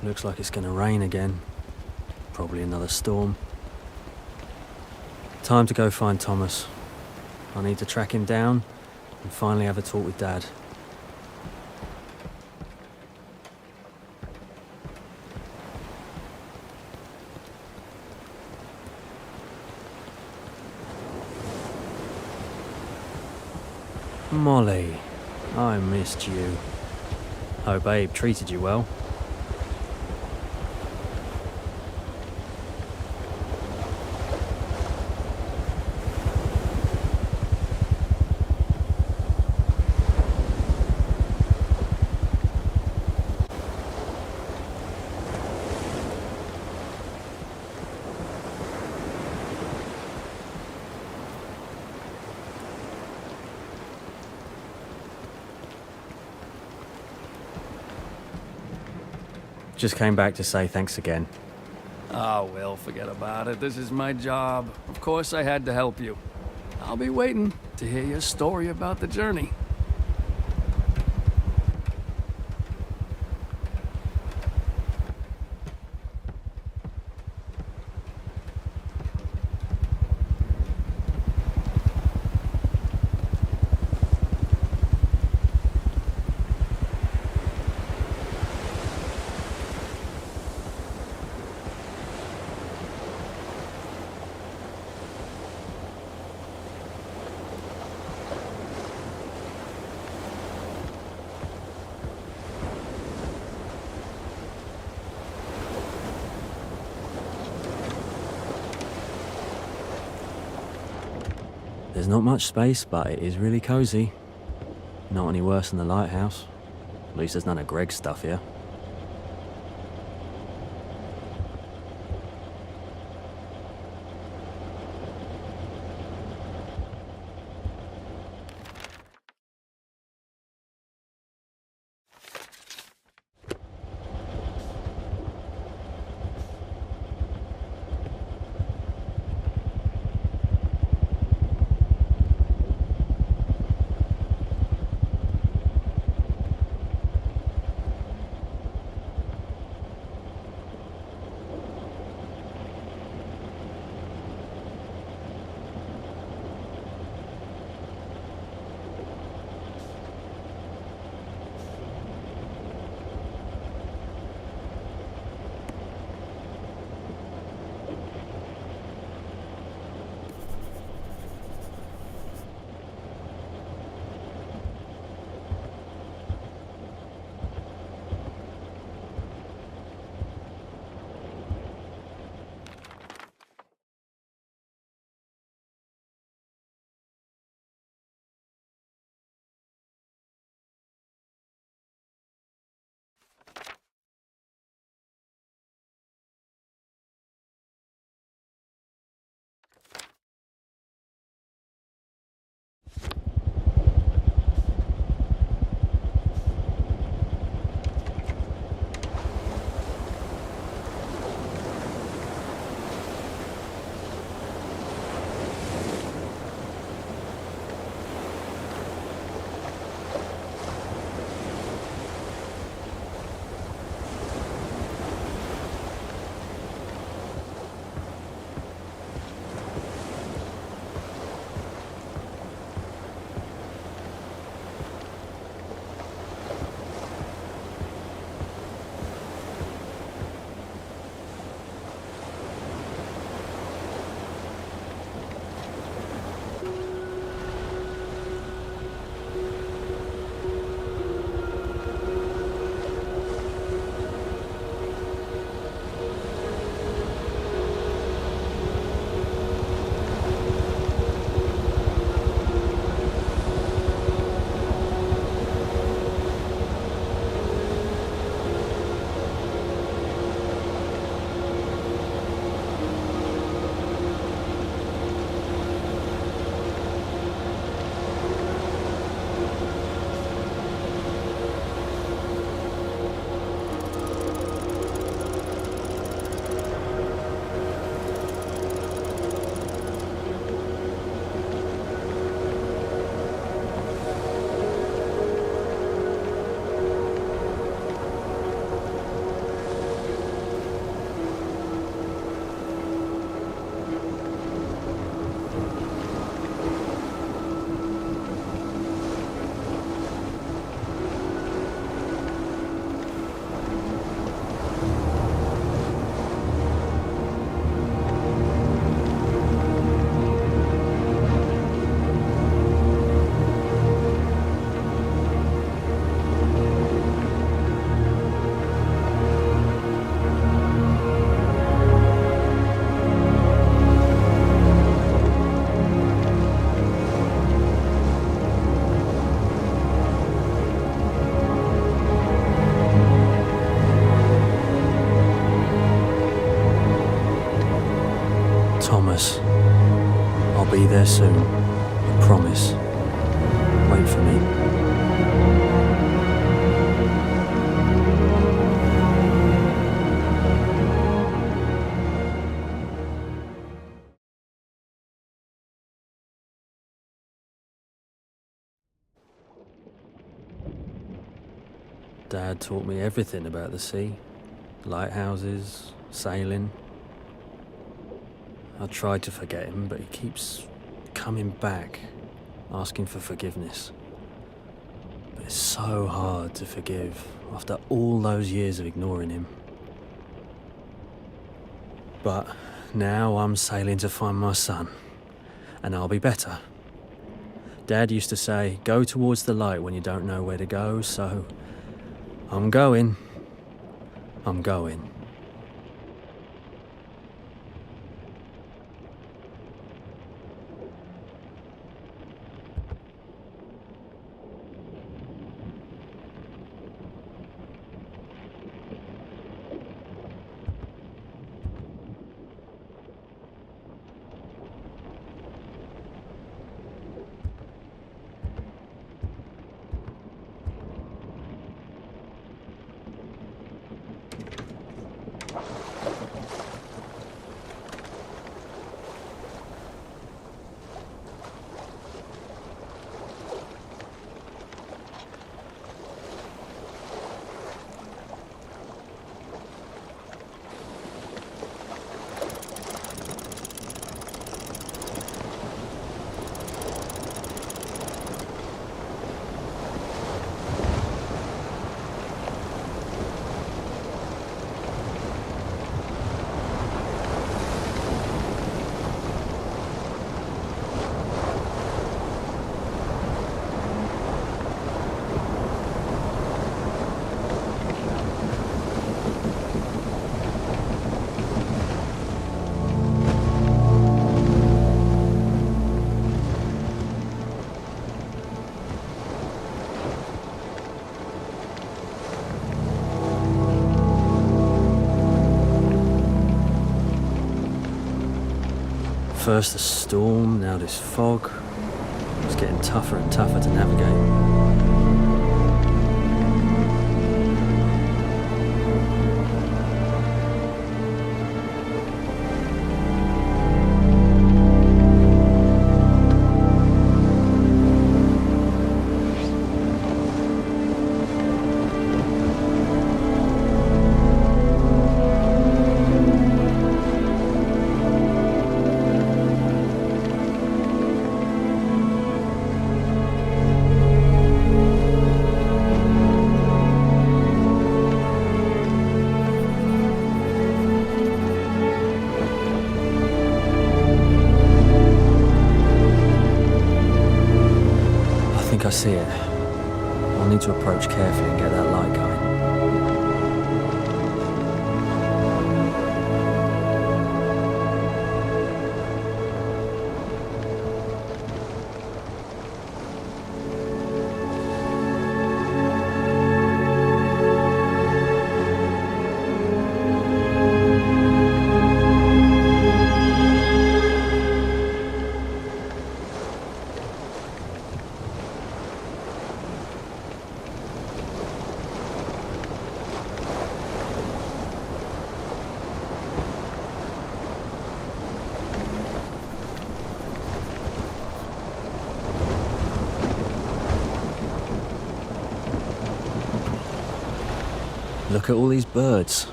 Looks like it's gonna rain again. Probably another storm. Time to go find Thomas. I need to track him down and finally have a talk with Dad. Molly, I missed you. Hope Abe treated you well. Just came back to say thanks again. Oh, well, forget about it. This is my job. Of course I had to help you. I'll be waiting to hear your story about the journey. There's not much space, but it is really cozy. Not any worse than the lighthouse. At least there's none of Greg's stuff here. Christmas. I'll be there soon. I promise. Wait for me. Dad taught me everything about the sea. Lighthouses, sailing. I tried to forget him, but he keeps coming back, asking for forgiveness. But it's so hard to forgive after all those years of ignoring him. But now I'm sailing to find my son, and I'll be better. Dad used to say, go towards the light when you don't know where to go, so I'm going. I'm going. First the storm, now this fog. It's getting tougher and tougher to navigate. I see it. I'll need to approach carefully and get that light going. Look at all these birds.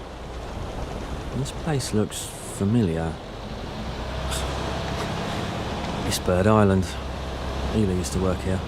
This place looks familiar. It's Bird Island. Ela used to work here.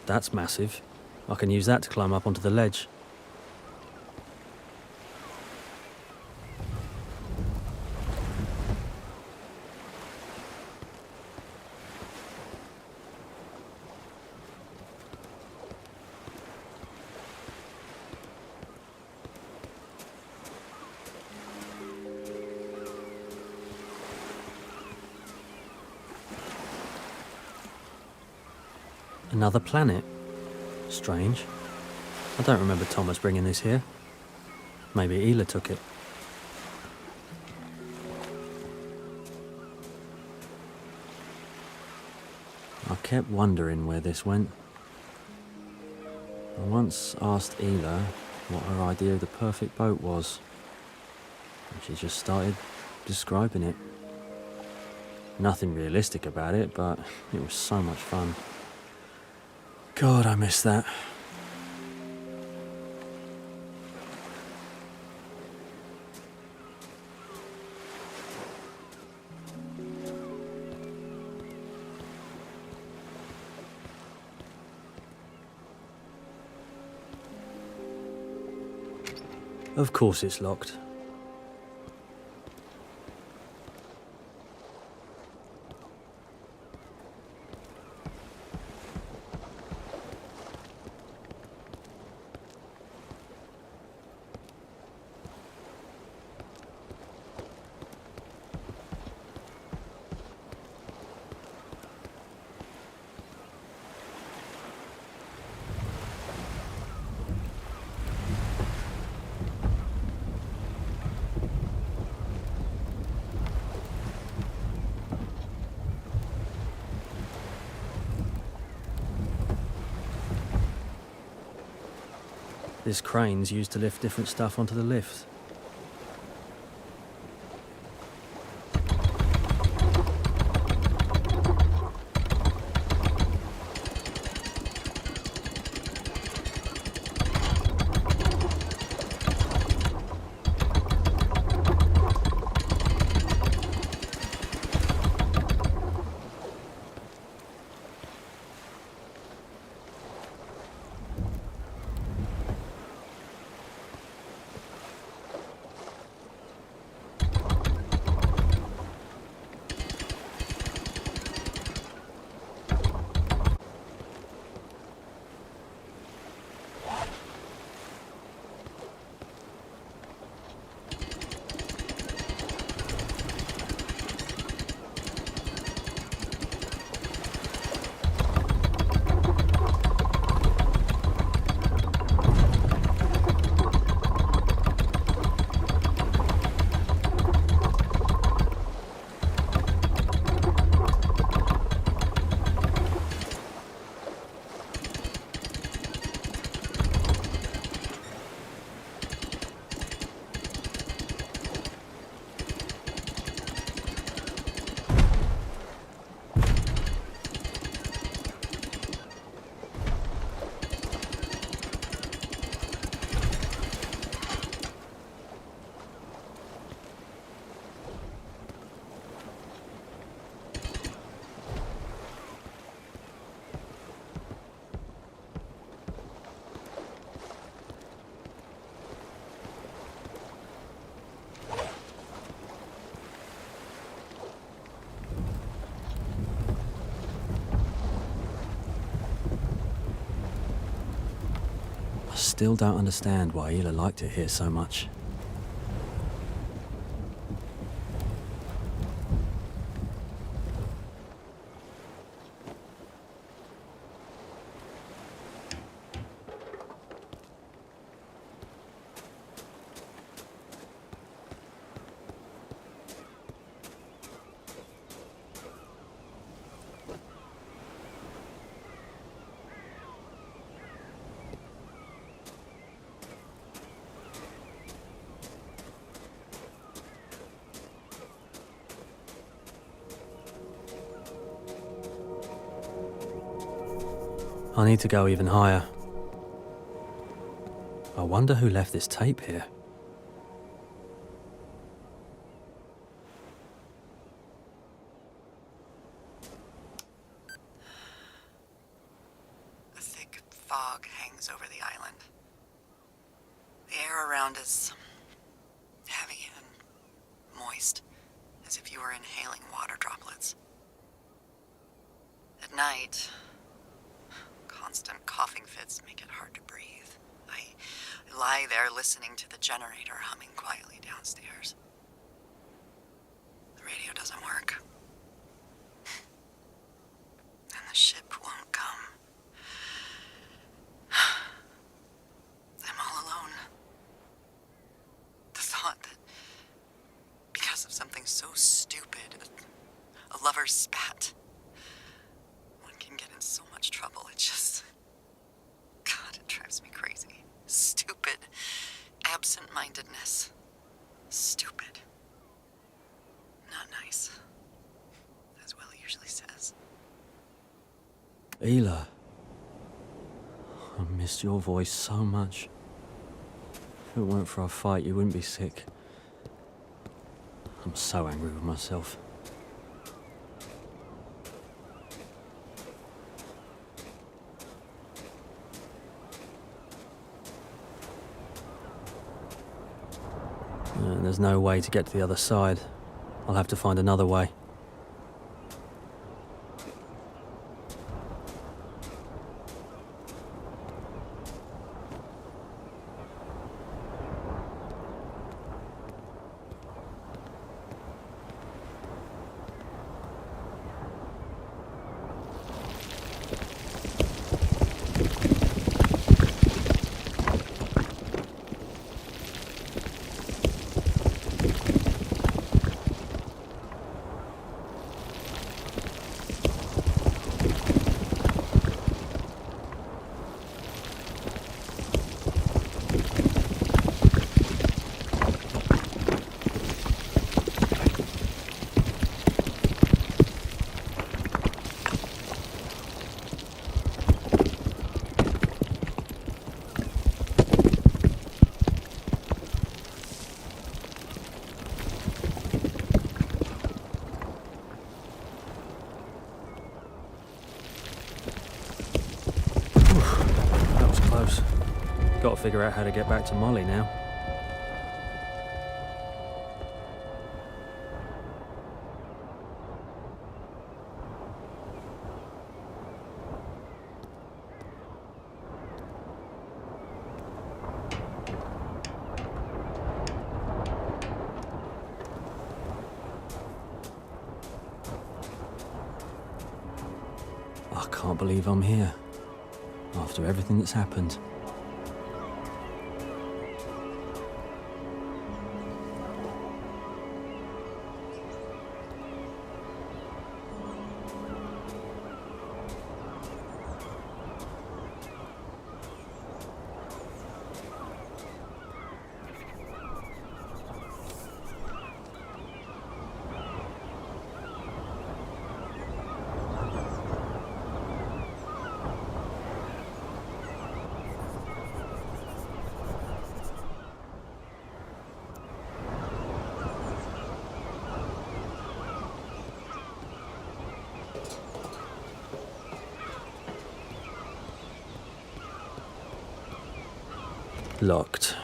That's massive. I can use that to climb up onto the ledge. Another planet? Strange. I don't remember Thomas bringing this here. Maybe Ela took it. I kept wondering where this went. I once asked Ela what her idea of the perfect boat was, and she just started describing it. Nothing realistic about it, but it was so much fun. God, I miss that. Of course it's locked. This crane's used to lift different stuff onto the lift. Still don't understand why Ela liked it here so much. I need to go even higher. I wonder who left this tape here. I think fog hangs over the island. The air around is heavy and moist, as if you were inhaling water droplets. At night, constant coughing fits make it hard to breathe. I lie there listening to the generator humming quietly downstairs. The radio doesn't work. And the ship won't come. I'm all alone. The thought that because of something so stupid, a lover's spat, one can get in so much trouble. It just... God, it drives me crazy. Stupid. Absent-mindedness. Stupid. Not nice. As Will usually says. Ela, I missed your voice so much. If it weren't for our fight, you wouldn't be sick. I'm so angry with myself. There's no way to get to the other side. I'll have to find another way. Got to figure out how to get back to Molly now. I can't believe I'm here, after everything that's happened. Locked.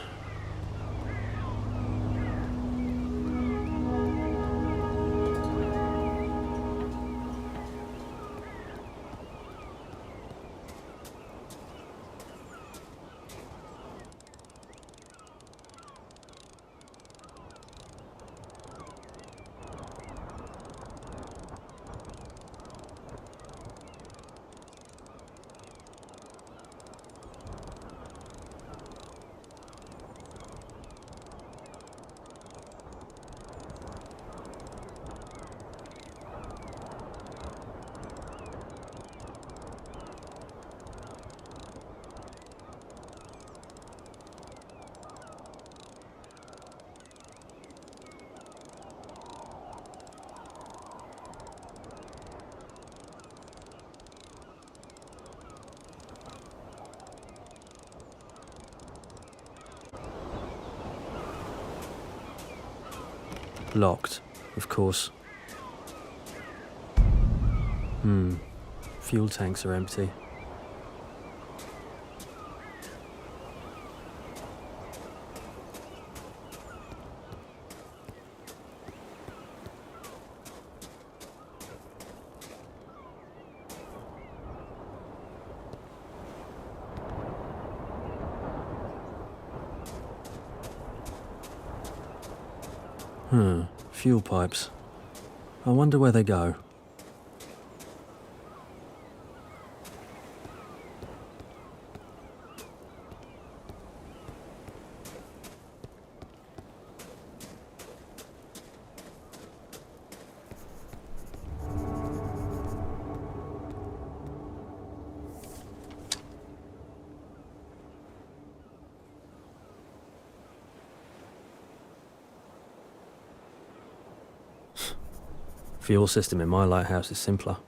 Locked, of course. Fuel tanks are empty. Fuel pipes. I wonder where they go. Fuel system in my lighthouse is simpler.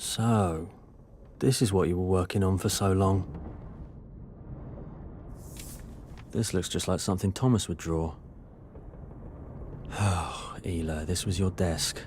So, this is what you were working on for so long. This looks just like something Thomas would draw. Oh, Ela, this was your desk.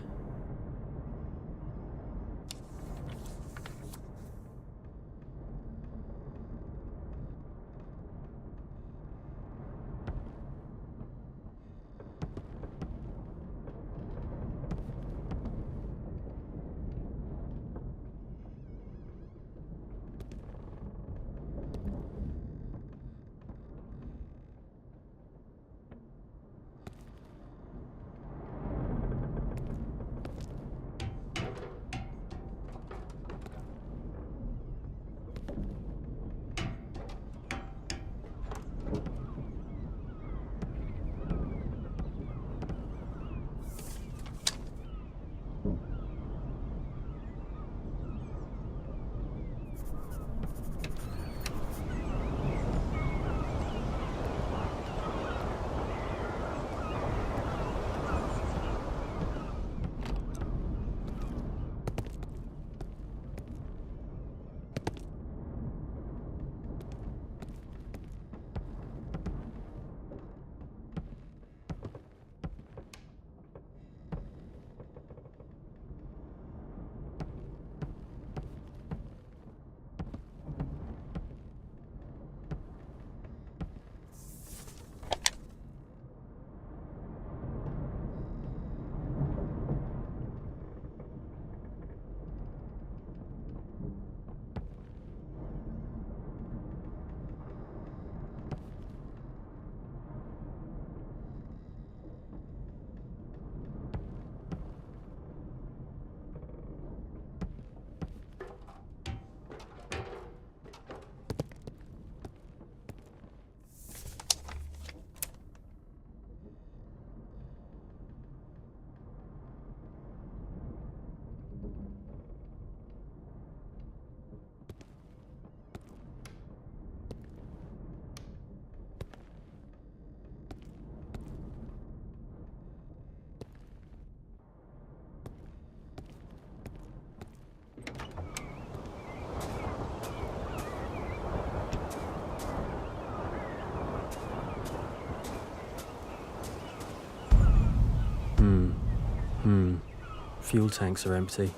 Fuel tanks are empty.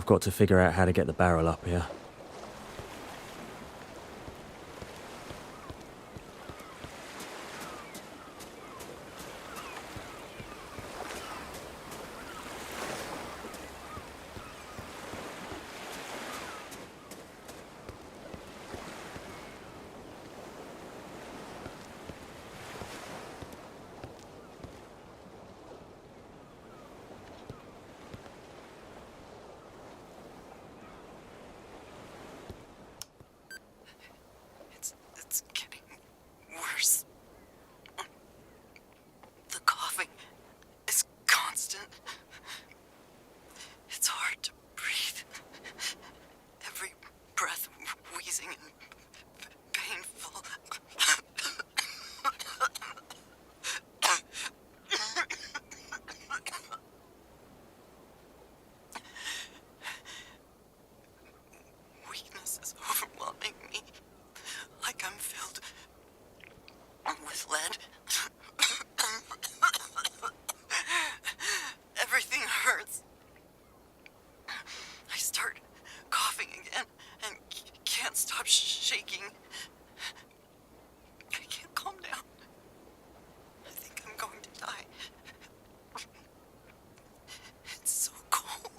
I've got to figure out how to get the barrel up here. It's getting worse. The coughing is constant. It's hard to breathe. Every breath wheezing and painful. Weakness is overwhelming me. Like I'm filled with lead. Everything hurts. I start coughing again and can't stop shaking. I can't calm down. I think I'm going to die. It's so cold.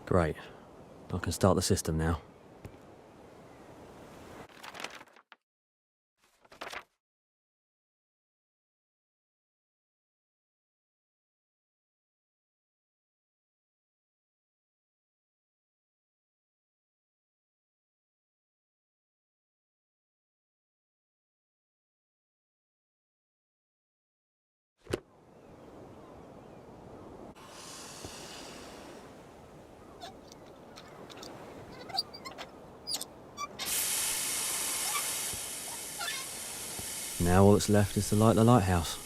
Great. I can start the system now. Now all that's left is to light the lighthouse.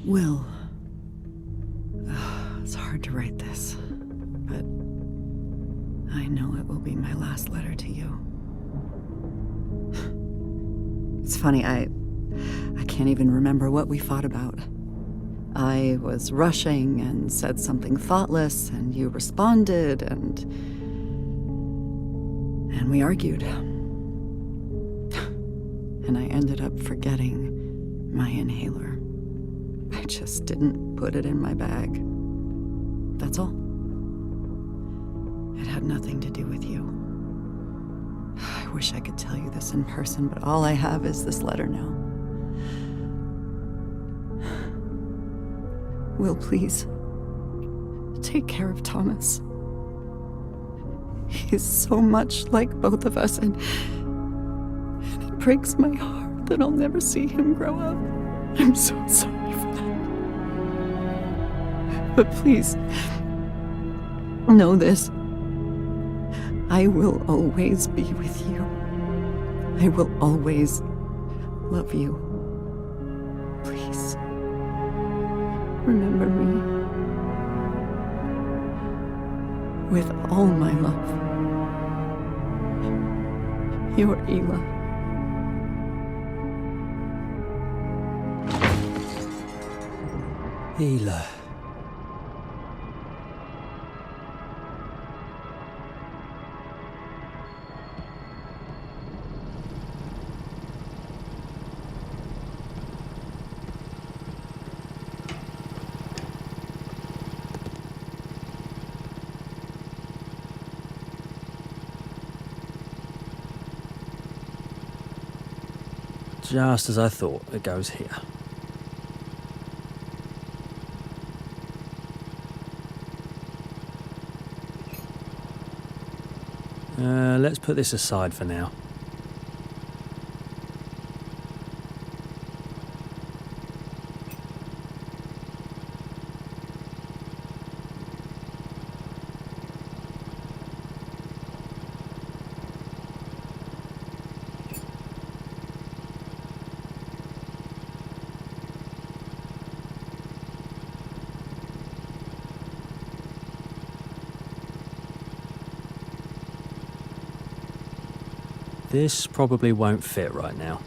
Will. It's hard to write this, but I know it will be my last letter to you. It's funny, I can't even remember what we fought about. I was rushing and said something thoughtless, and you responded, and we argued. And I ended up forgetting my inhaler. I just didn't put it in my bag. That's all. It had nothing to do with you. I wish I could tell you this in person, but all I have is this letter now. Will, please, take care of Thomas. He's so much like both of us, and it breaks my heart that I'll never see him grow up. I'm so sorry for that. But please, know this. I will always be with you. I will always love you. Please, remember me. With all my love. Your Ela. Ela. Just as I thought, it goes here. Let's put this aside for now. This probably won't fit right now.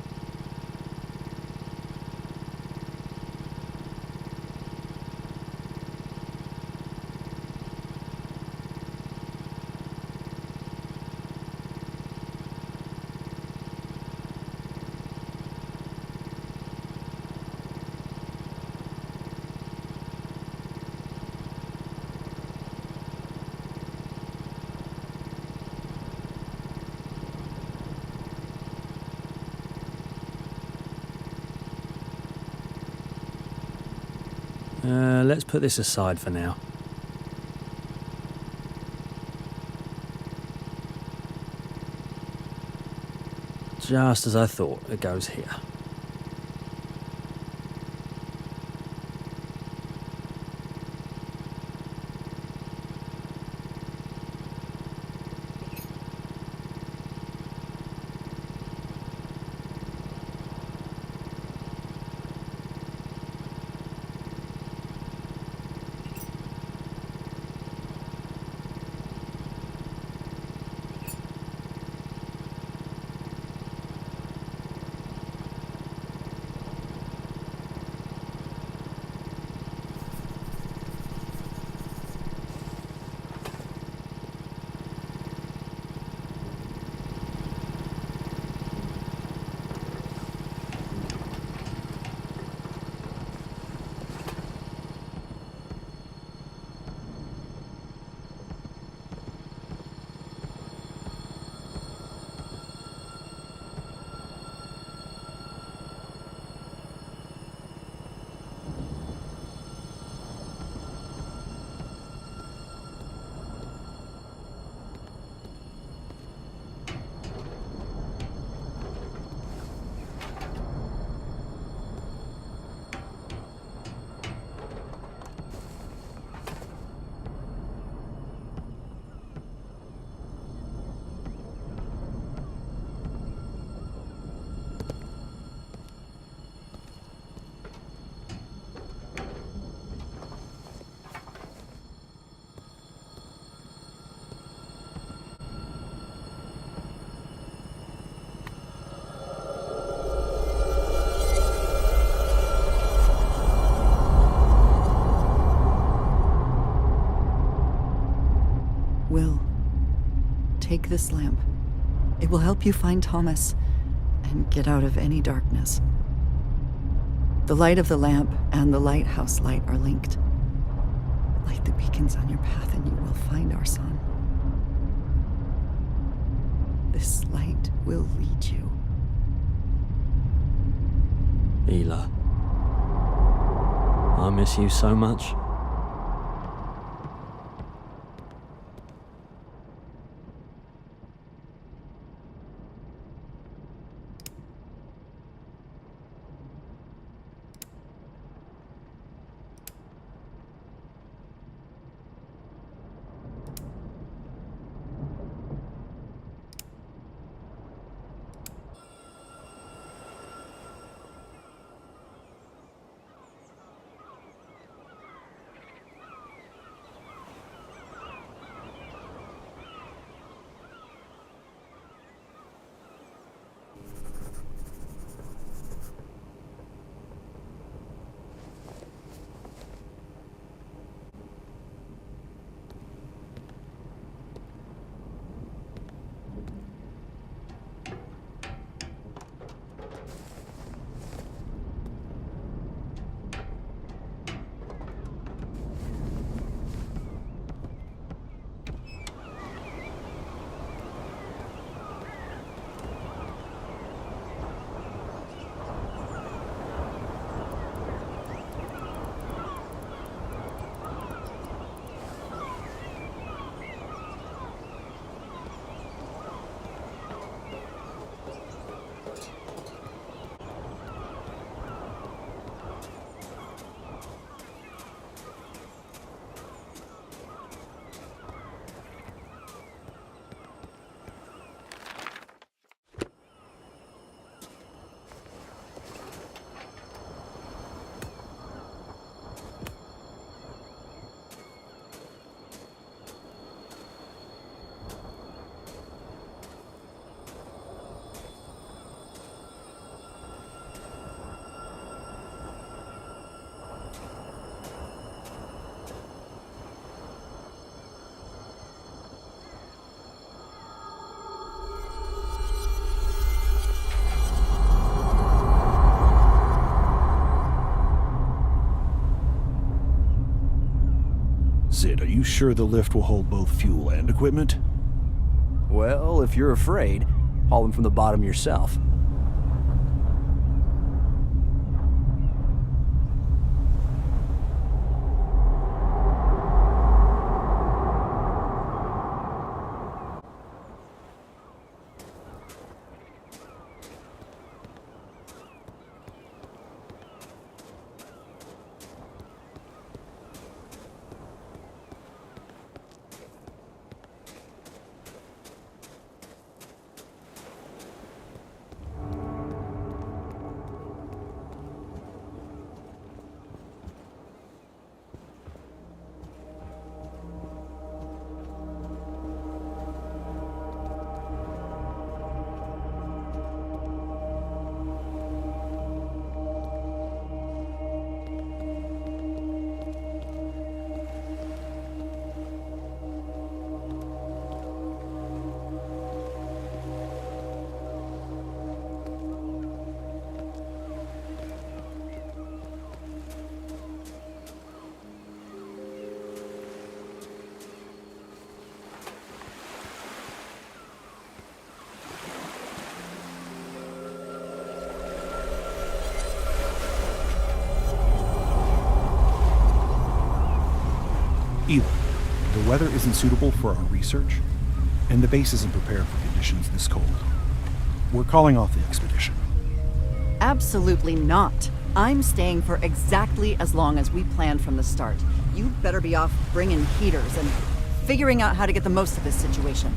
Let's put this aside for now. Just as I thought, it goes here. take this lamp. It will help you find Thomas and get out of any darkness. The light of the lamp and the lighthouse light are linked. Light the beacons on your path and you will find our son. This light will lead you. Ela, I miss you so much. Sid, are you sure the lift will hold both fuel and equipment? Well, if you're afraid, haul them from the bottom yourself. Either the weather isn't suitable for our research, and the base isn't prepared for conditions this cold. We're calling off the expedition. Absolutely not. I'm staying for exactly as long as we planned from the start. You'd better be off bringing heaters and figuring out how to get the most of this situation.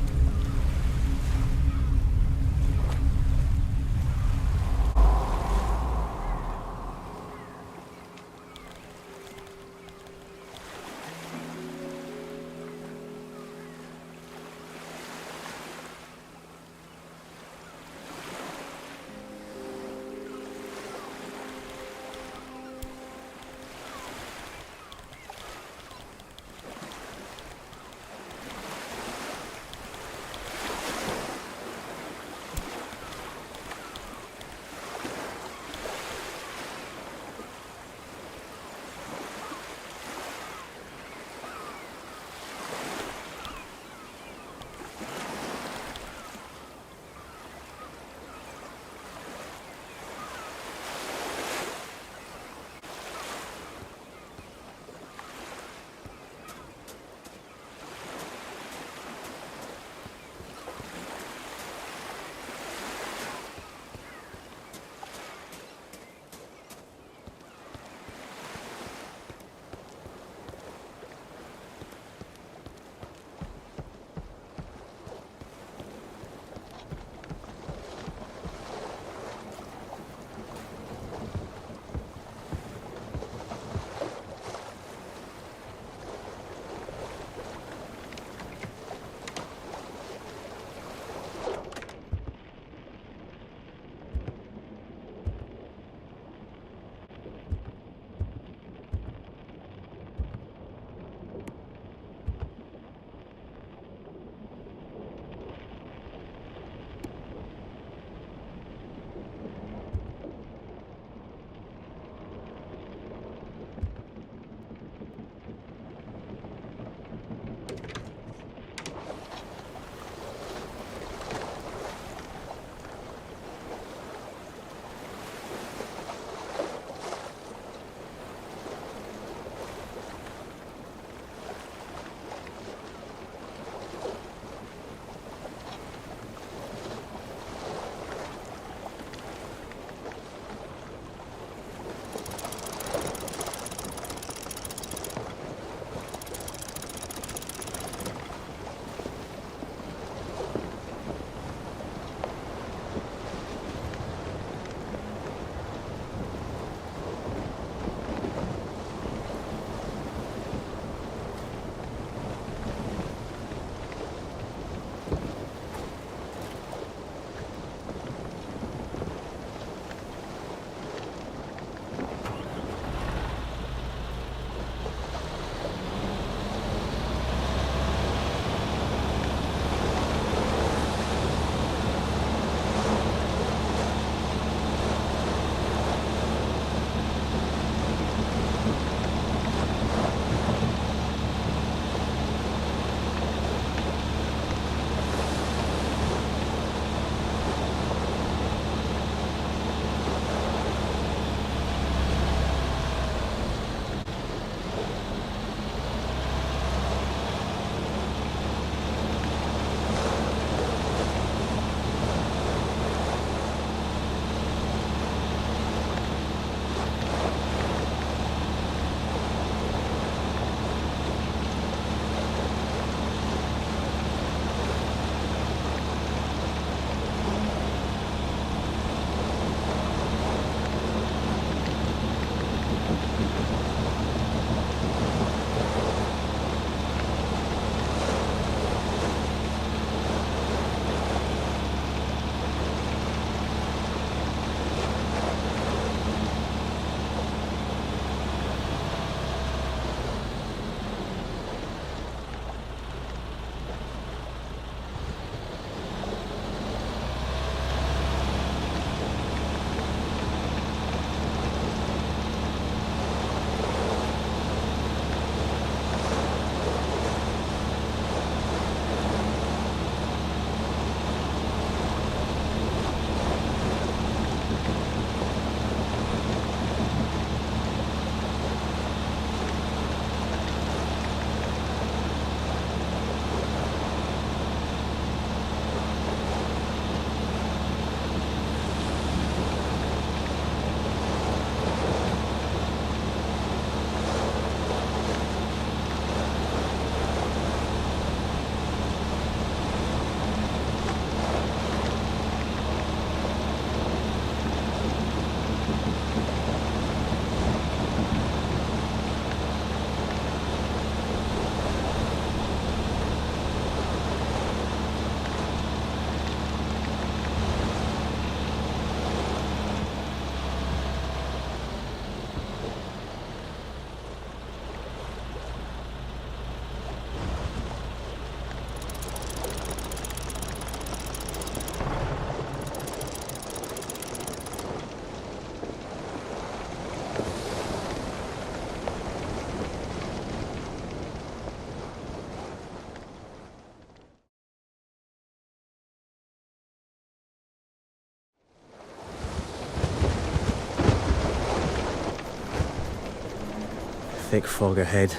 thick fog ahead.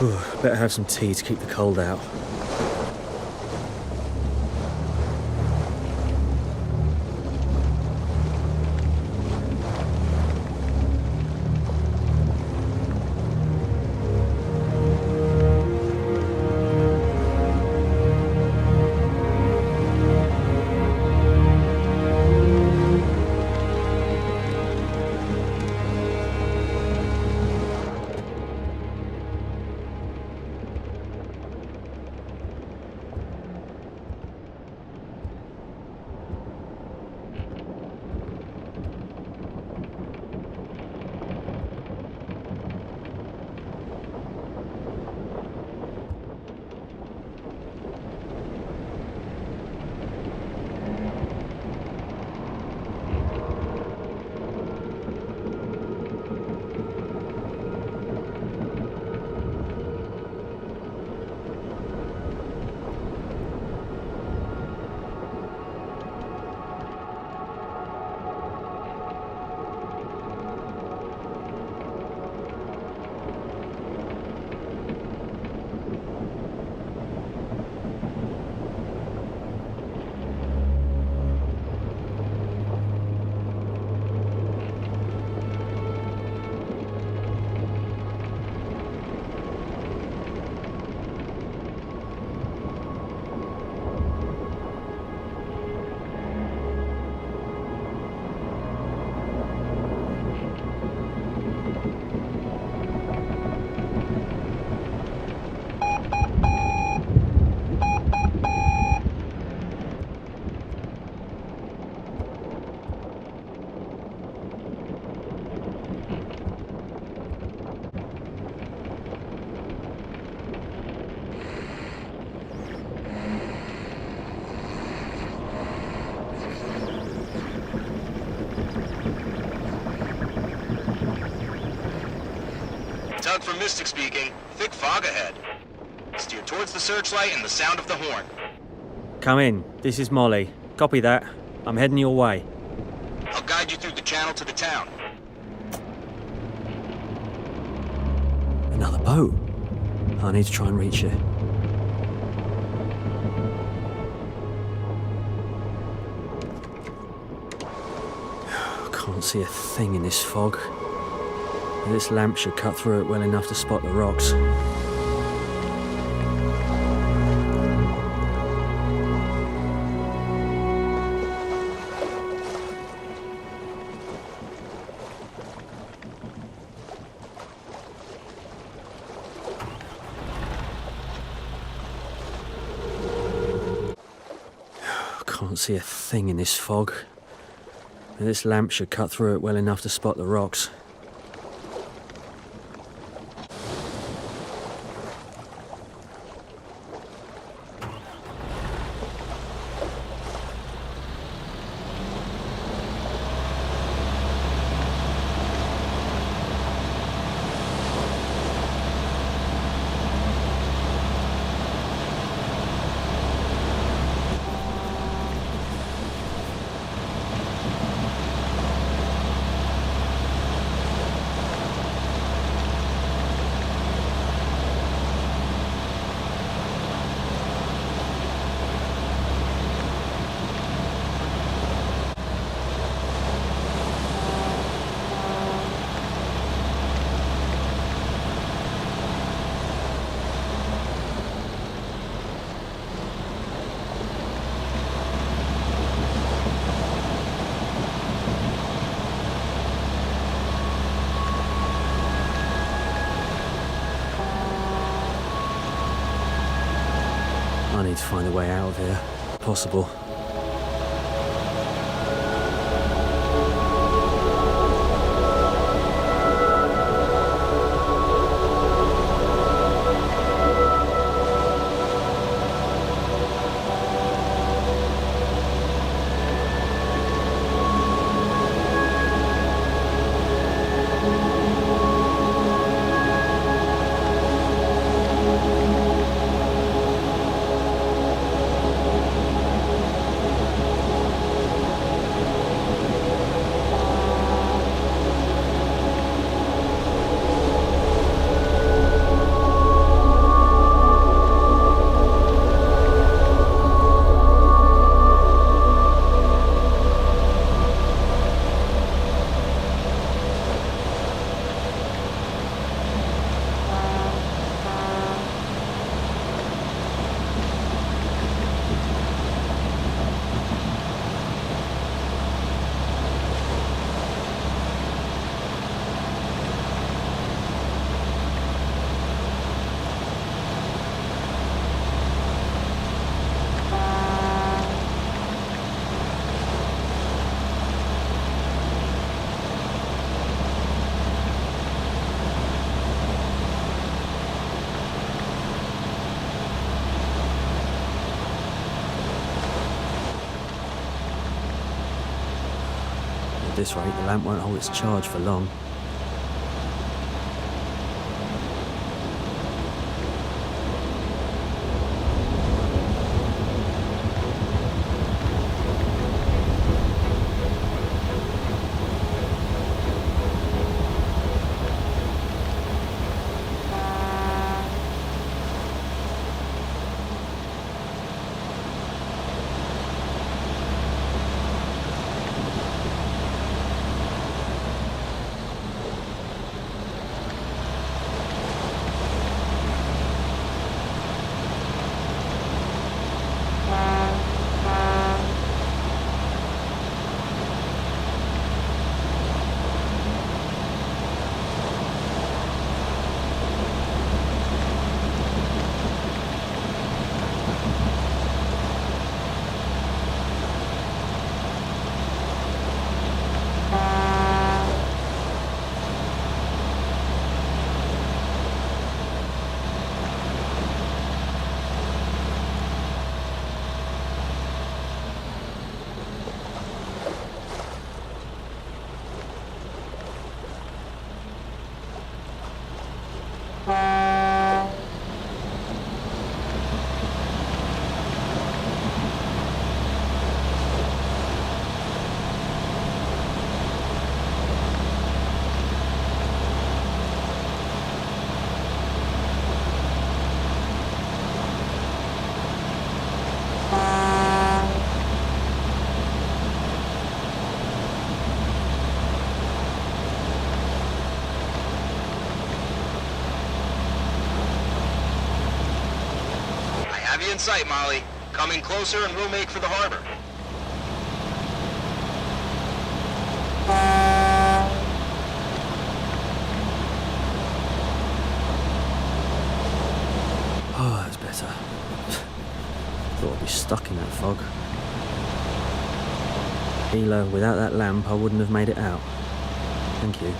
Ooh, better have some tea to keep the cold out. Doug from Mystic speaking. Thick fog ahead. Steer towards the searchlight and the sound of the horn. Come in. This is Molly. Copy that. I'm heading your way. I'll guide you through the channel to the town. Another boat. I need to try and reach it. I can't see a thing in this fog. This lamp should cut through it well enough to spot the rocks. Can't see a thing in this fog. This lamp should cut through it well enough to spot the rocks. I need to find a way out of here, if possible. At this rate, the lamp won't hold its charge for long. In sight, Molly. Coming closer and we'll make for the harbor. Oh, that's better. Thought I'd be stuck in that fog. Hila, without that lamp, I wouldn't have made it out. Thank you.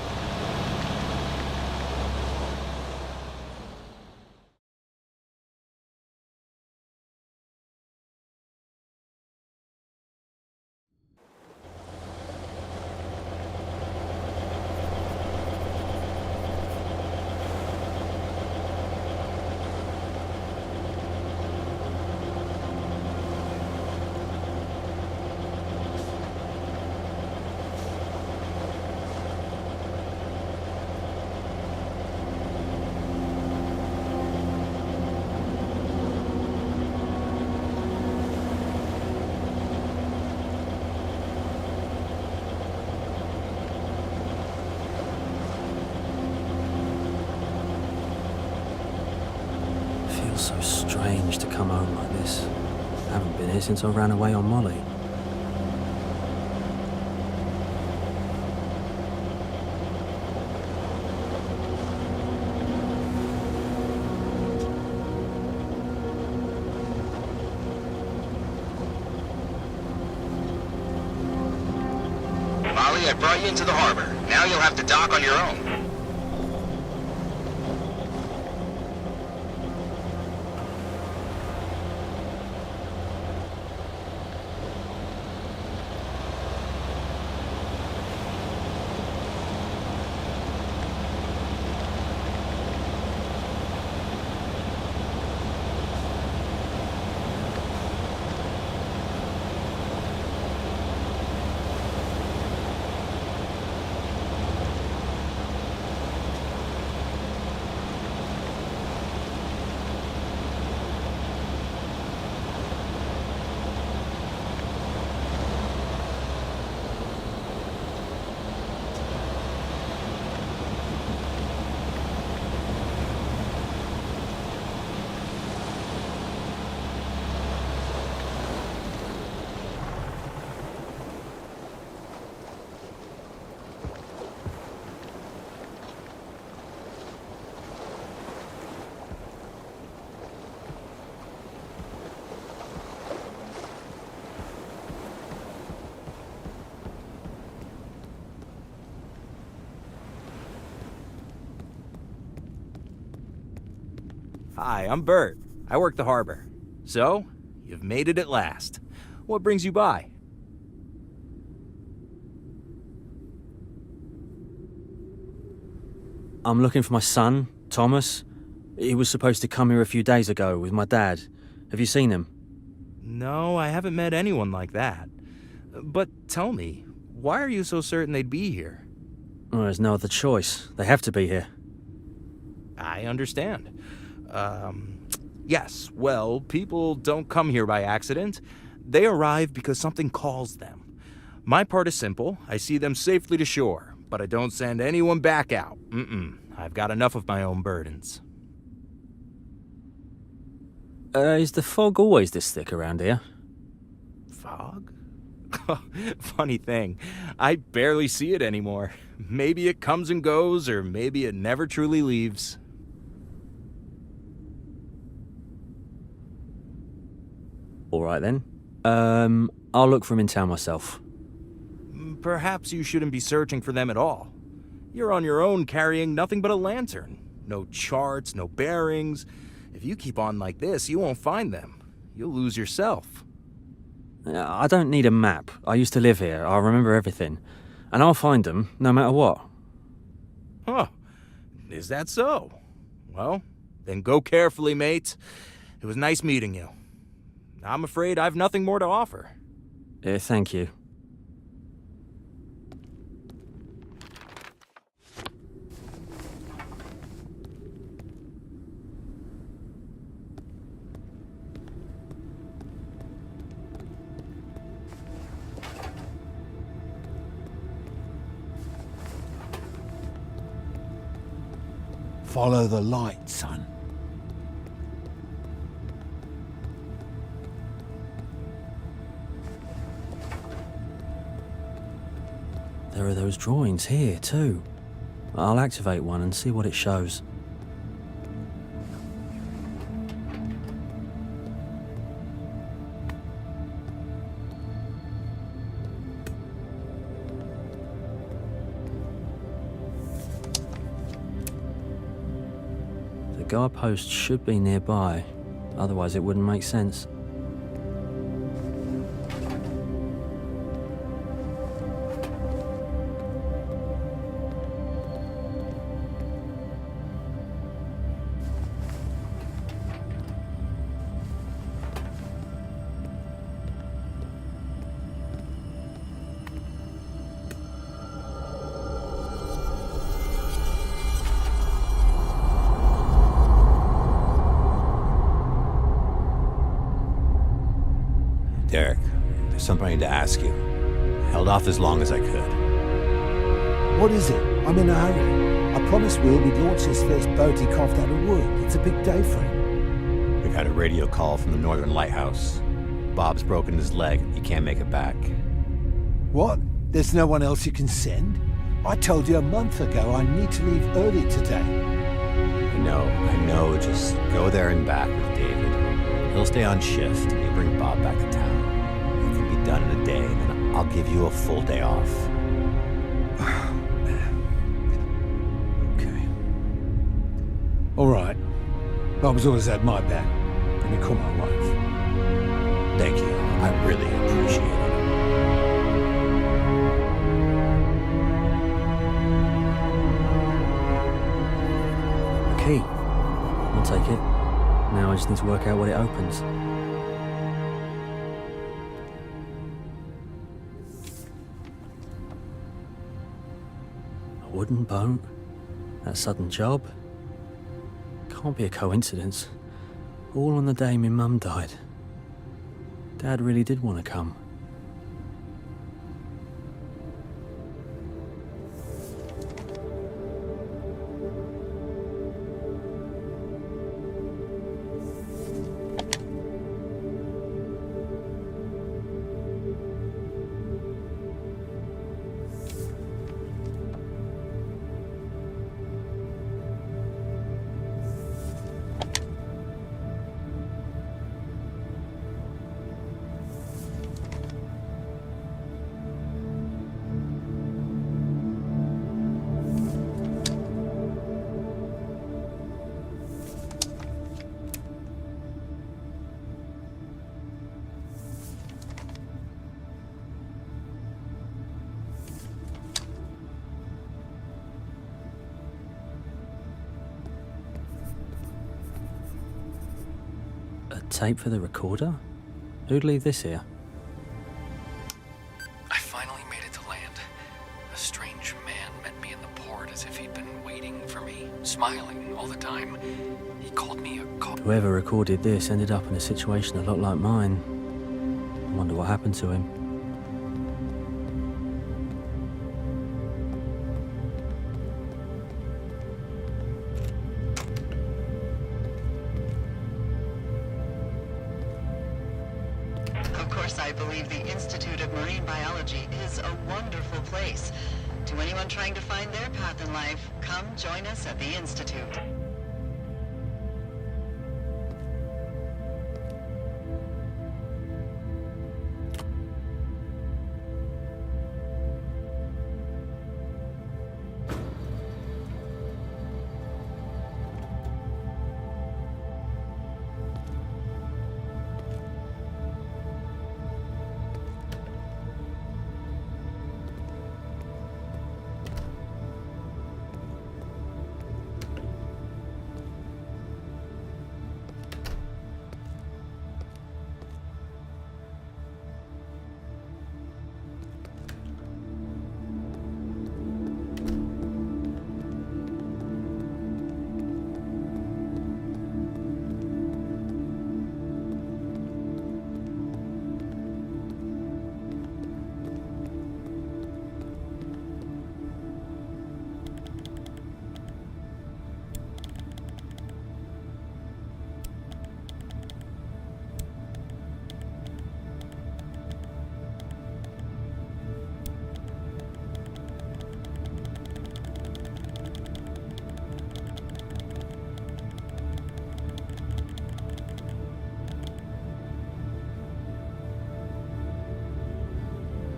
So strange to come home like this. I haven't been here since I ran away on Molly. Molly, I brought you into the harbor. Now you'll have to dock on your own. Hi, I'm Bert. I work the harbor. So, you've made it at last. What brings you by? I'm looking for my son, Thomas. He was supposed to come here a few days ago with my dad. Have you seen him? No, I haven't met anyone like that. But tell me, why are you so certain they'd be here? Well, there's no other choice. They have to be here. I understand. Yes, well, people don't come here by accident. They arrive because something calls them. My part is simple. I see them safely to shore, but I don't send anyone back out. I've got enough of my own burdens. Is the fog always this thick around here? Fog? Funny thing, I barely see it anymore. Maybe it comes and goes, or maybe it never truly leaves. All right then. I'll look for him in town myself. Perhaps you shouldn't be searching for them at all. You're on your own carrying nothing but a lantern. No charts, no bearings. If you keep on like this, you won't find them. You'll lose yourself. I don't need a map. I used to live here. I remember everything. And I'll find them, no matter what. Huh. Is that so? Well, then go carefully, mate. It was nice meeting you. I'm afraid I've nothing more to offer. Thank you. Follow the light, son. There are those drawings here, too. I'll activate one and see what it shows. The guidepost should be nearby, otherwise it wouldn't make sense. Derek, there's something I need to ask you. I held off as long as I could. What is it? I'm in a hurry. I promised Will we'd launch his first boat he carved out of wood. It's a big day for him. We got a radio call from the Northern Lighthouse. Bob's broken his leg. He can't make it back. What? There's no one else you can send? I told you a month ago I need to leave early today. I know. Just go there and back with David. He'll stay on shift and you bring Bob back to town. It can be done in a day, and then I'll give you a full day off. Okay. All right. Bob's always had my back. Let me call my wife. Thank you. I really appreciate it. Key. I'll take it. Now I just need to work out what it opens. A wooden boat? That sudden job? Can't be a coincidence. All on the day my mum died. Dad really did want to come. A tape for the recorder? Who'd leave this here? I finally made it to land. A strange man met me in the port as if he'd been waiting for me, smiling all the time. He called me a cop. Whoever recorded this ended up in a situation a lot like mine. I wonder what happened to him. Of course, I believe the Institute of Marine Biology is a wonderful place. To anyone trying to find their path in life, come join us at the Institute.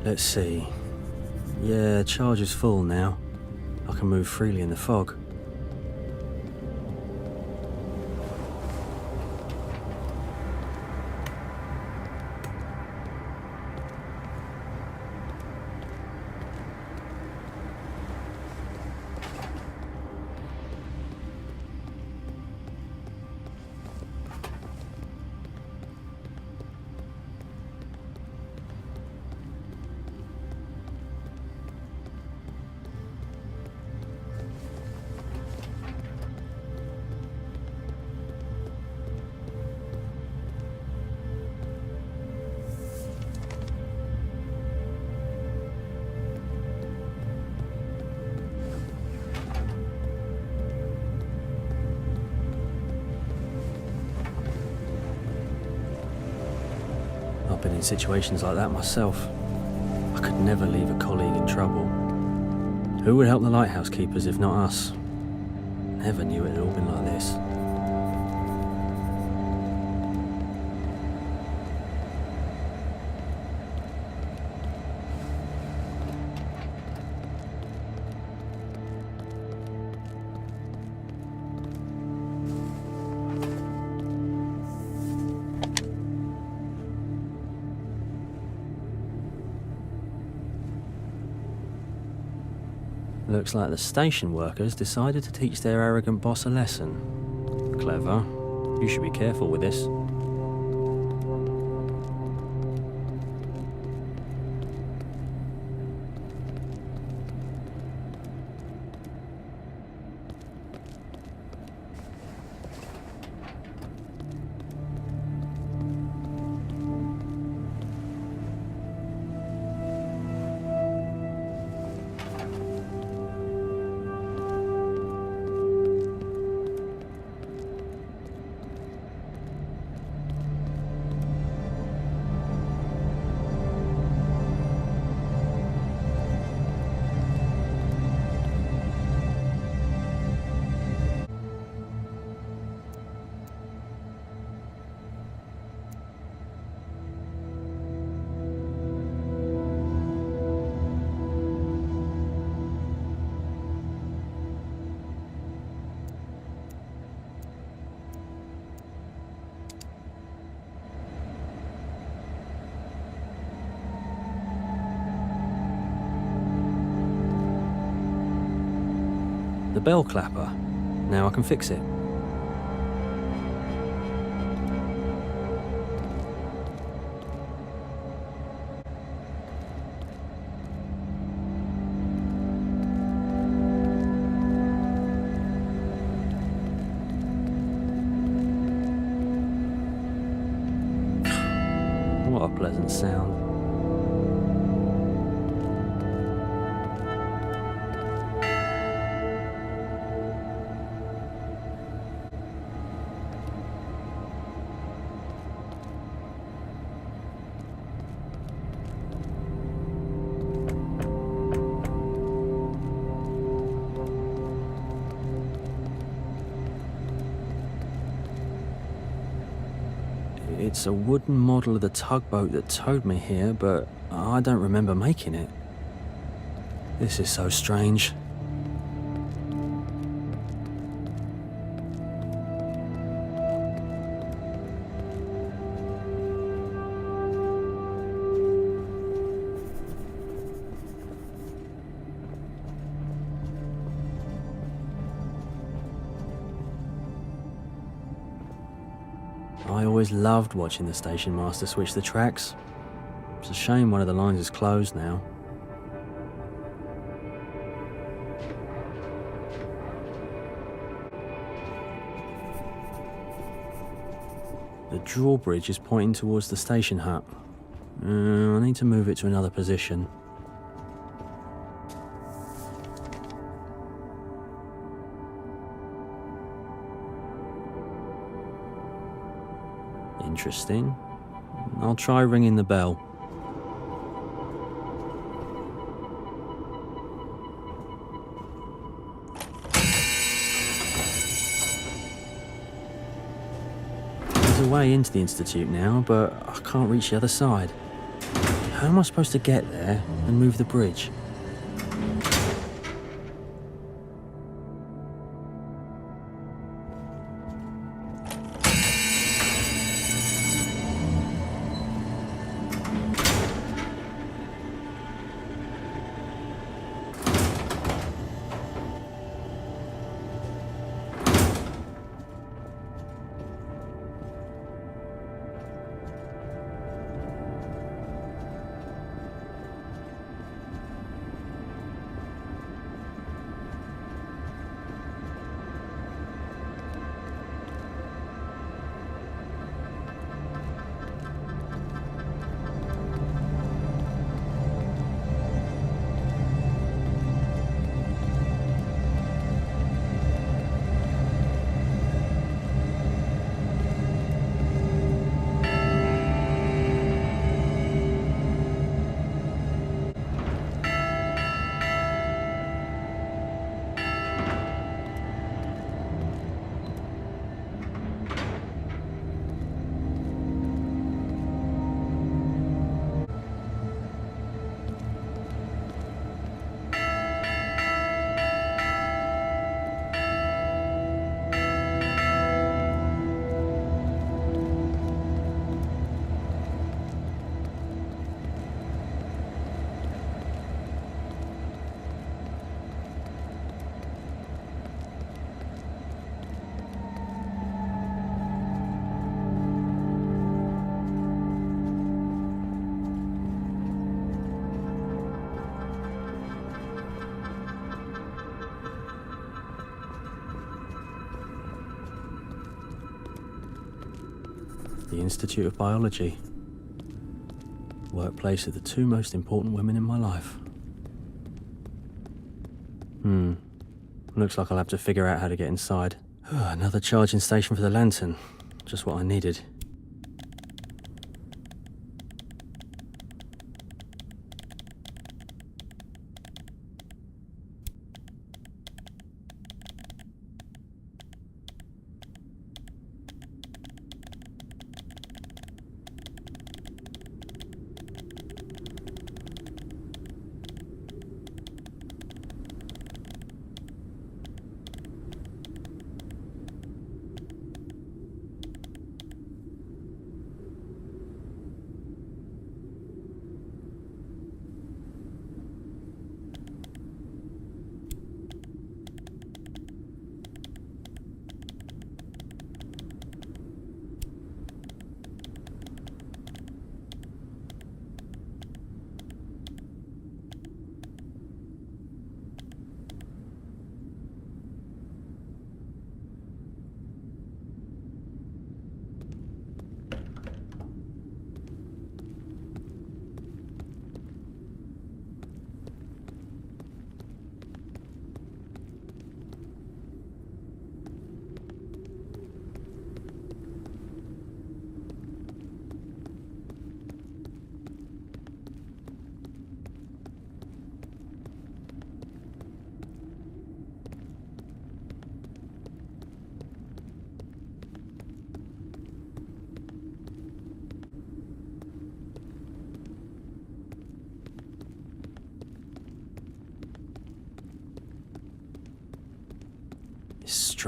Let's see. Yeah, charge is full now. I can move freely in the fog. I've been in situations like that myself. I could never leave a colleague in trouble. Who would help the lighthouse keepers if not us? Never knew it had all been like this. Looks like the station workers decided to teach their arrogant boss a lesson. Clever. You should be careful with this. The bell clapper. Now I can fix it. pleasant sound. It's a wooden model of the tugboat that towed me here, but I don't remember making it. This is so strange. I always loved watching the station master switch the tracks. It's a shame one of the lines is closed now. The drawbridge is pointing towards the station hut. I need to move it to another position. Interesting. I'll try ringing the bell. There's a way into the Institute now, but I can't reach the other side. How am I supposed to get there and move the bridge? The Institute of Biology. Workplace of the two most important women in my life. Looks like I'll have to figure out how to get inside. Another charging station for the lantern. Just what I needed.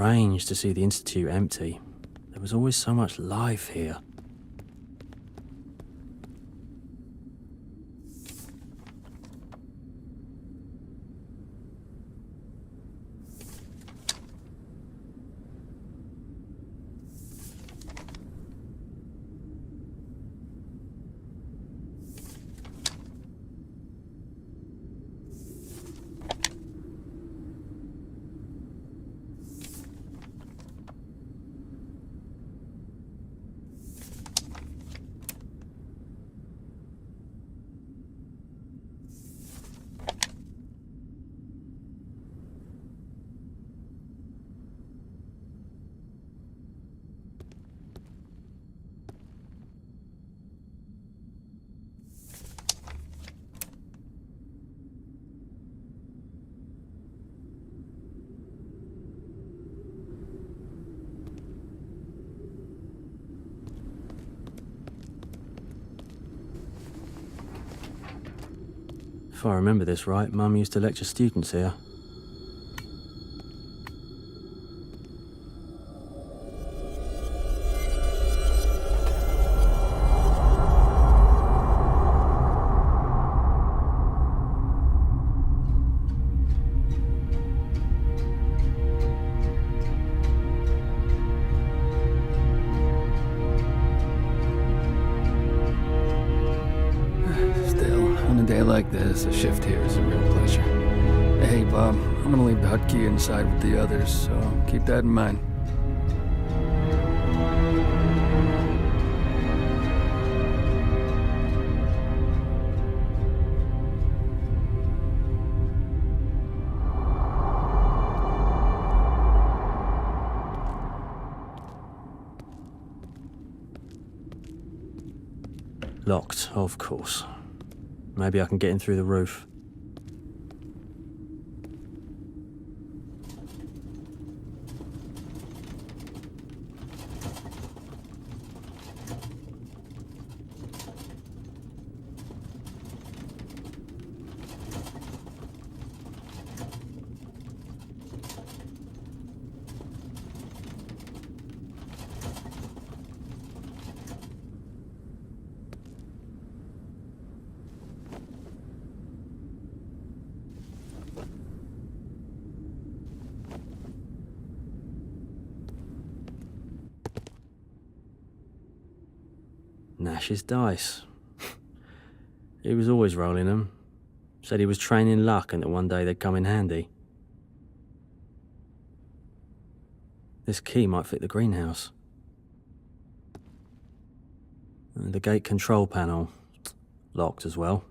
strange to see the Institute empty. There was always so much life here. If I remember this right, Mum used to lecture students here. Like this, a shift here is a real pleasure. Hey, Bob, I'm gonna leave the hotkey inside with the others, so keep that in mind. Locked, of course. Maybe I can get in through the roof. Nash's dice. He was always rolling them. Said he was training luck and that one day they'd come in handy. This key might fit the greenhouse. And the gate control panel. Locked as well.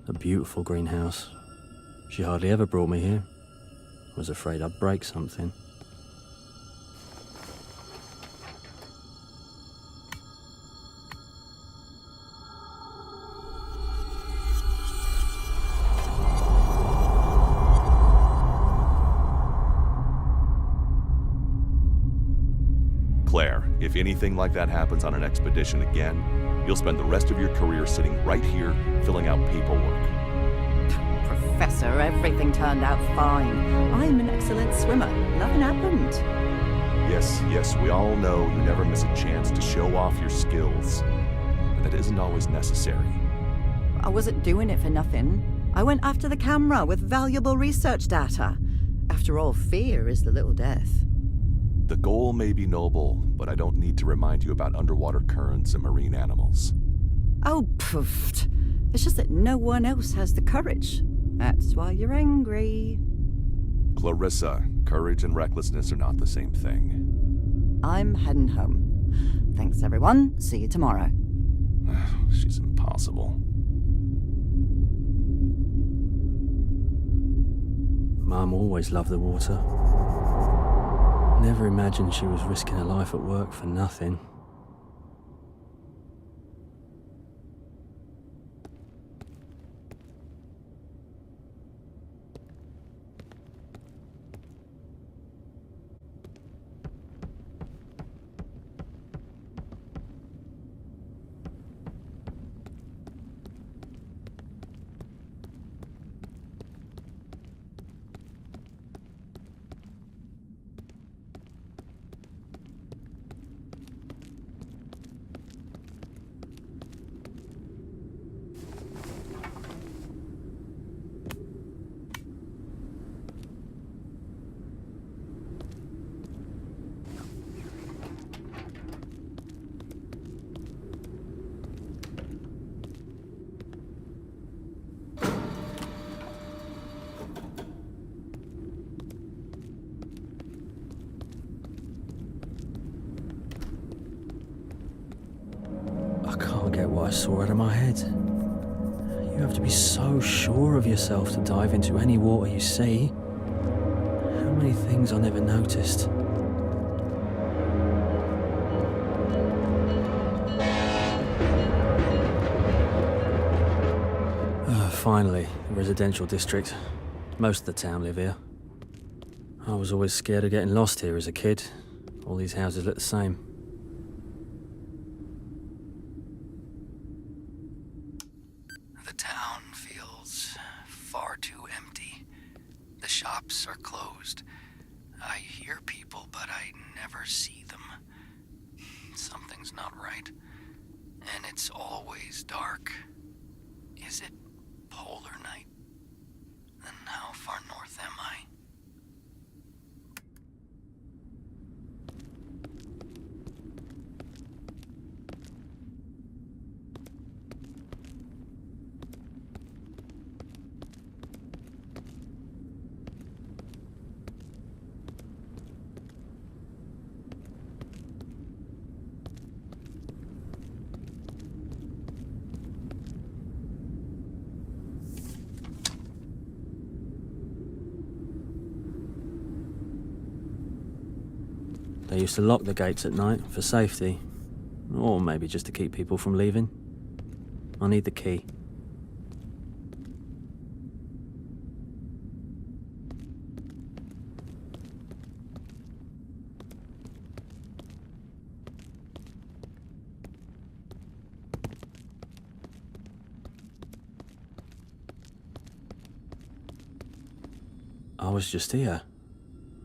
A beautiful greenhouse. She hardly ever brought me here. Was afraid I'd break something. Claire, if anything like that happens on an expedition again, you'll spend the rest of your career sitting right here, filling out paperwork. Professor, everything turned out fine. I'm an excellent swimmer. Nothing happened. Yes, we all know you never miss a chance to show off your skills. But that isn't always necessary. I wasn't doing it for nothing. I went after the camera with valuable research data. After all, fear is the little death. The goal may be noble, but I don't need to remind you about underwater currents and marine animals. Oh, poofed. It's just that no one else has the courage. That's why you're angry. Clarissa, courage and recklessness are not the same thing. I'm heading home. Thanks, everyone. See you tomorrow. She's impossible. Mum always loved the water. Never imagined she was risking her life at work for nothing. I can't get what I saw out of my head. You have to be so sure of yourself to dive into any water you see. How many things I never noticed. Finally, the residential district. Most of the town live here. I was always scared of getting lost here as a kid. All these houses look the same. The town feels far too empty. The shops are closed. I hear people, but I never see them. Something's not right. And it's always dark. Is it polar night? Then how far north am I? They used to lock the gates at night for safety, or maybe just to keep people from leaving. I need the key. I was just here.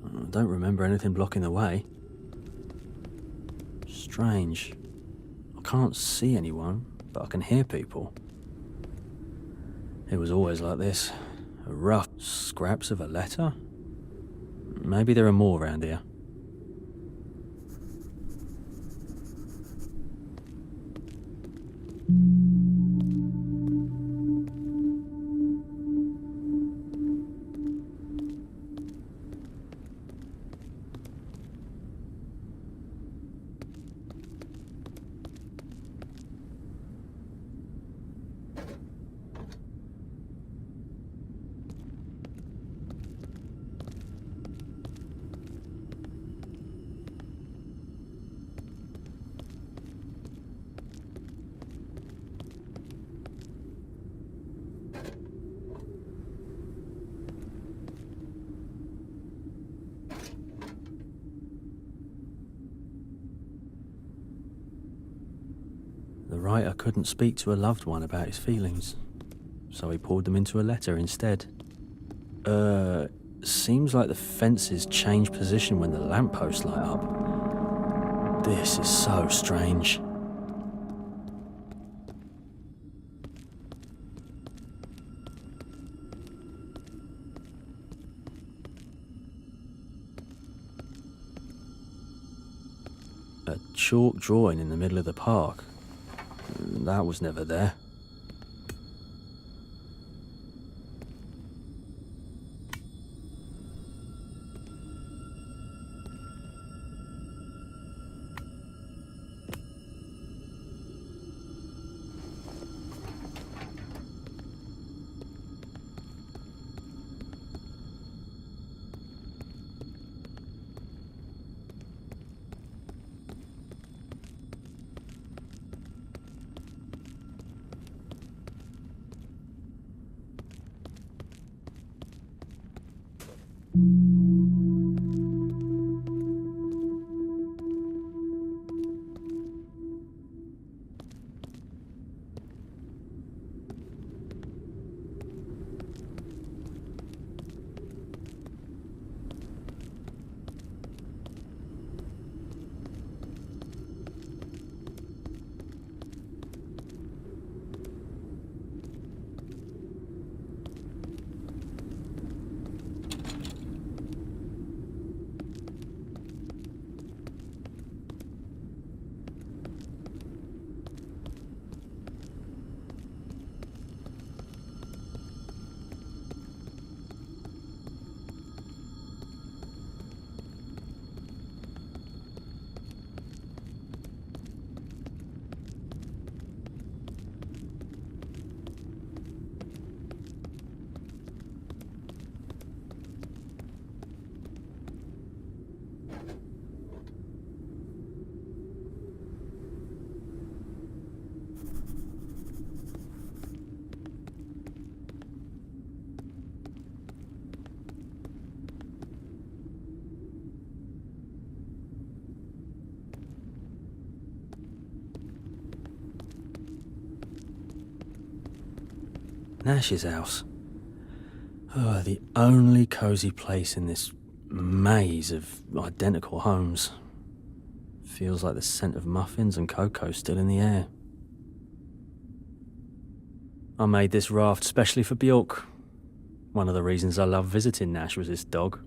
I don't remember anything blocking the way. Strange. I can't see anyone, but I can hear people. It was always like this. Rough scraps of a letter? Maybe there are more around here. The writer couldn't speak to a loved one about his feelings, so he poured them into a letter instead. Seems like the fences change position when the lampposts light up. This is so strange. A chalk drawing in the middle of the park. That was never there. Nash's house. Oh, the only cozy place in this maze of identical homes. Feels like the scent of muffins and cocoa still in the air. I made this raft specially for Bjork. One of the reasons I love visiting Nash was this dog.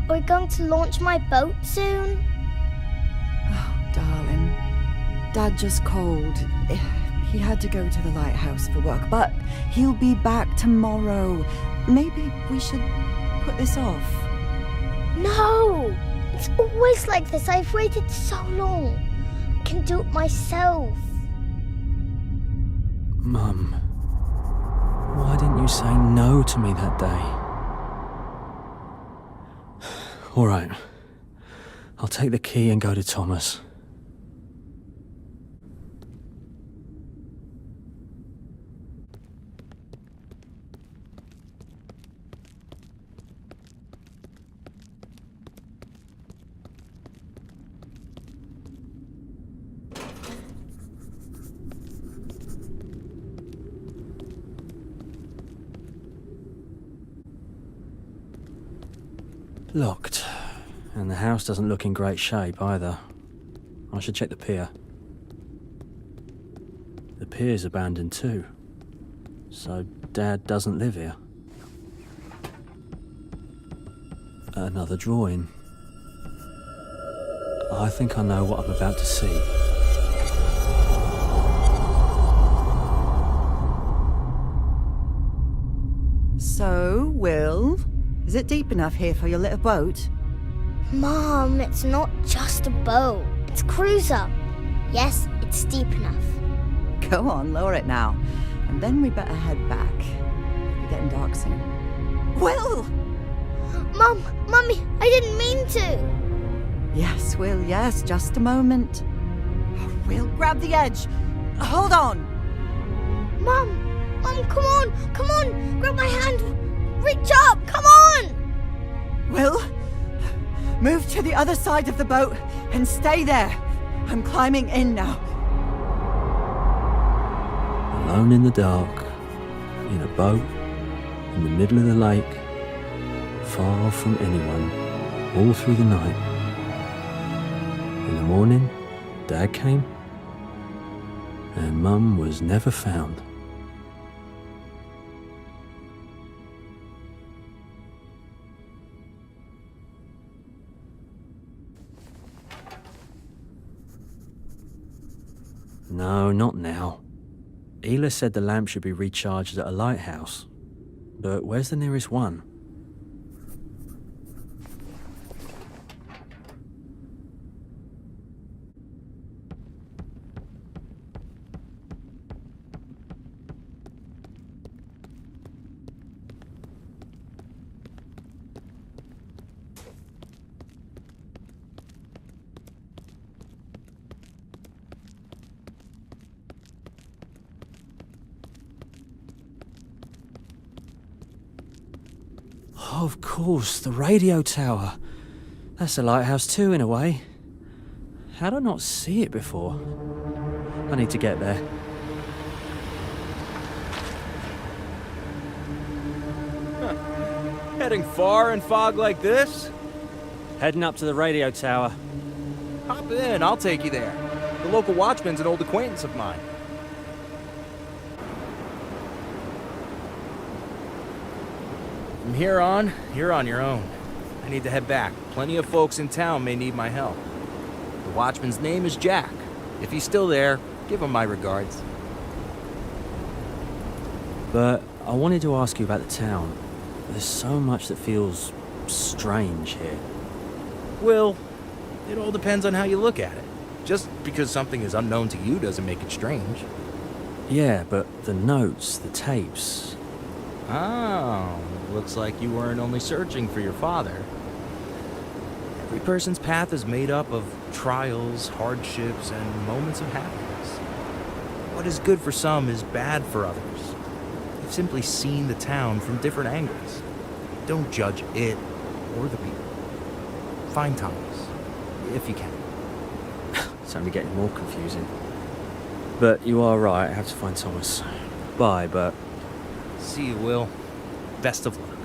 are we going to launch my boat soon? Oh, darling. Dad just called. He had to go to the lighthouse for work, but he'll be back tomorrow. Maybe we should put this off. No! It's always like this. I've waited so long. I can do it myself. Mum, why didn't you say no to me that day? All right, I'll take the key and go to Thomas. Locked. And the house doesn't look in great shape either. I should check the pier. The pier's abandoned too. So Dad doesn't live here. Another drawing. I think I know what I'm about to see. So, Will, is it deep enough here for your little boat? Mom, it's not just a boat. It's a cruiser. Yes, it's deep enough. Go on, lower it now. And then we better head back. It's getting dark soon. Will! Mum, Mummy, I didn't mean to. Yes, Will, yes, just a moment. Oh, Will, grab the edge. Hold on. Mum, come on, grab my hand. Reach up, come on! Will, move to the other side of the boat and stay there. I'm climbing in now. Alone in the dark, in a boat, in the middle of the lake, far from anyone, all through the night. In the morning, Dad came, and Mum was never found. No, not now. Ela said the lamp should be recharged at a lighthouse. But where's the nearest one? Oh, of course, the radio tower. That's a lighthouse too, in a way. How did I not see it before? I need to get there. Heading far in fog like this? Heading up to the radio tower. Hop in, I'll take you there. The local watchman's an old acquaintance of mine. From here on, you're on your own. I need to head back. Plenty of folks in town may need my help. The watchman's name is Jack. If he's still there, give him my regards. But I wanted to ask you about the town. There's so much that feels strange here. Well, it all depends on how you look at it. Just because something is unknown to you doesn't make it strange. Yeah, but the notes, the tapes... Oh, looks like you weren't only searching for your father. Every person's path is made up of trials, hardships, and moments of happiness. What is good for some is bad for others. You've simply seen the town from different angles. Don't judge it or the people. Find Thomas, if you can. It's only getting more confusing. But you are right, I have to find Thomas. Bye, but... See you, Will. Best of luck.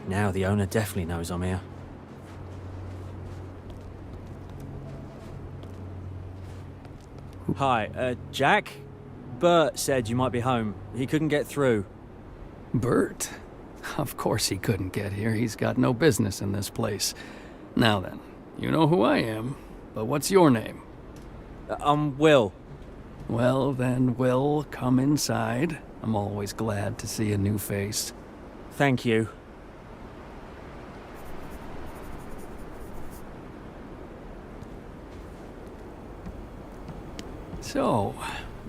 Now the owner definitely knows I'm here. Hi, Jack? Bert said you might be home. He couldn't get through. Bert? Of course he couldn't get here. He's got no business in this place. Now then, you know who I am, but what's your name? I'm Will. Well then, Will, come inside. I'm always glad to see a new face. Thank you. So,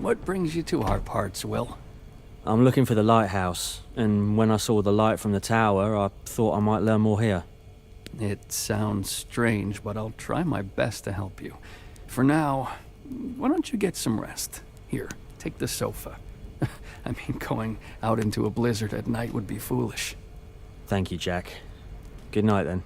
what brings you to our parts, Will? I'm looking for the lighthouse, and when I saw the light from the tower, I thought I might learn more here. It sounds strange, but I'll try my best to help you. For now, why don't you get some rest? Here, take the sofa. I mean, going out into a blizzard at night would be foolish. Thank you, Jack. Good night, then.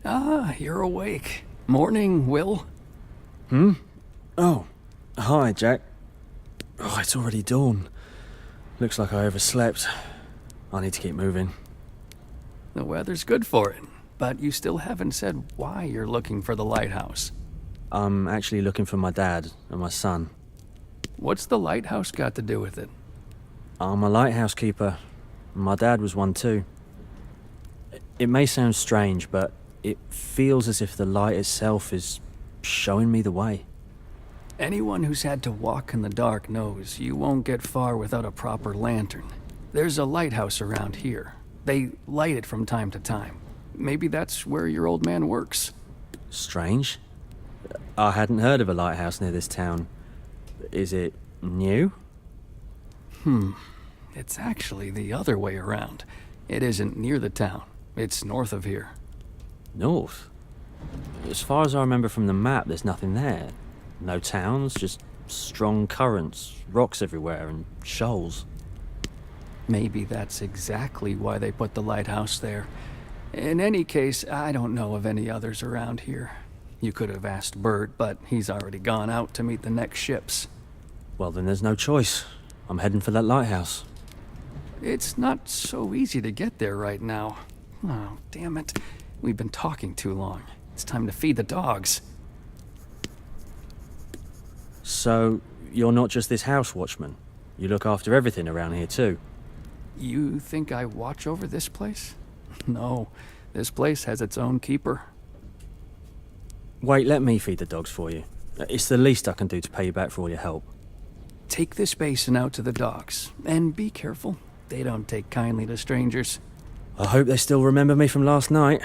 Ah, you're awake. Morning, Will. Oh, hi, Jack. Oh, it's already dawn. Looks like I overslept. I need to keep moving. The weather's good for it, but you still haven't said why you're looking for the lighthouse. I'm actually looking for my dad and my son. What's the lighthouse got to do with it? I'm a lighthouse keeper. My dad was one too. It may sound strange, but it feels as if the light itself is showing me the way. Anyone who's had to walk in the dark knows you won't get far without a proper lantern. There's a lighthouse around here. They light it from time to time. Maybe that's where your old man works. Strange. I hadn't heard of a lighthouse near this town. Is it new? It's actually the other way around. It isn't near the town. It's north of here. North? As far as I remember from the map, there's nothing there. No towns, just strong currents, rocks everywhere, and shoals. Maybe that's exactly why they put the lighthouse there. In any case, I don't know of any others around here. You could have asked Bert, but he's already gone out to meet the next ships. Well, then there's no choice. I'm heading for that lighthouse. It's not so easy to get there right now. Oh, damn it. We've been talking too long. It's time to feed the dogs. So, you're not just this house watchman. You look after everything around here too. You think I watch over this place? No, this place has its own keeper. Wait, let me feed the dogs for you. It's the least I can do to pay you back for all your help. Take this basin out to the dogs, and be careful. They don't take kindly to strangers. I hope they still remember me from last night.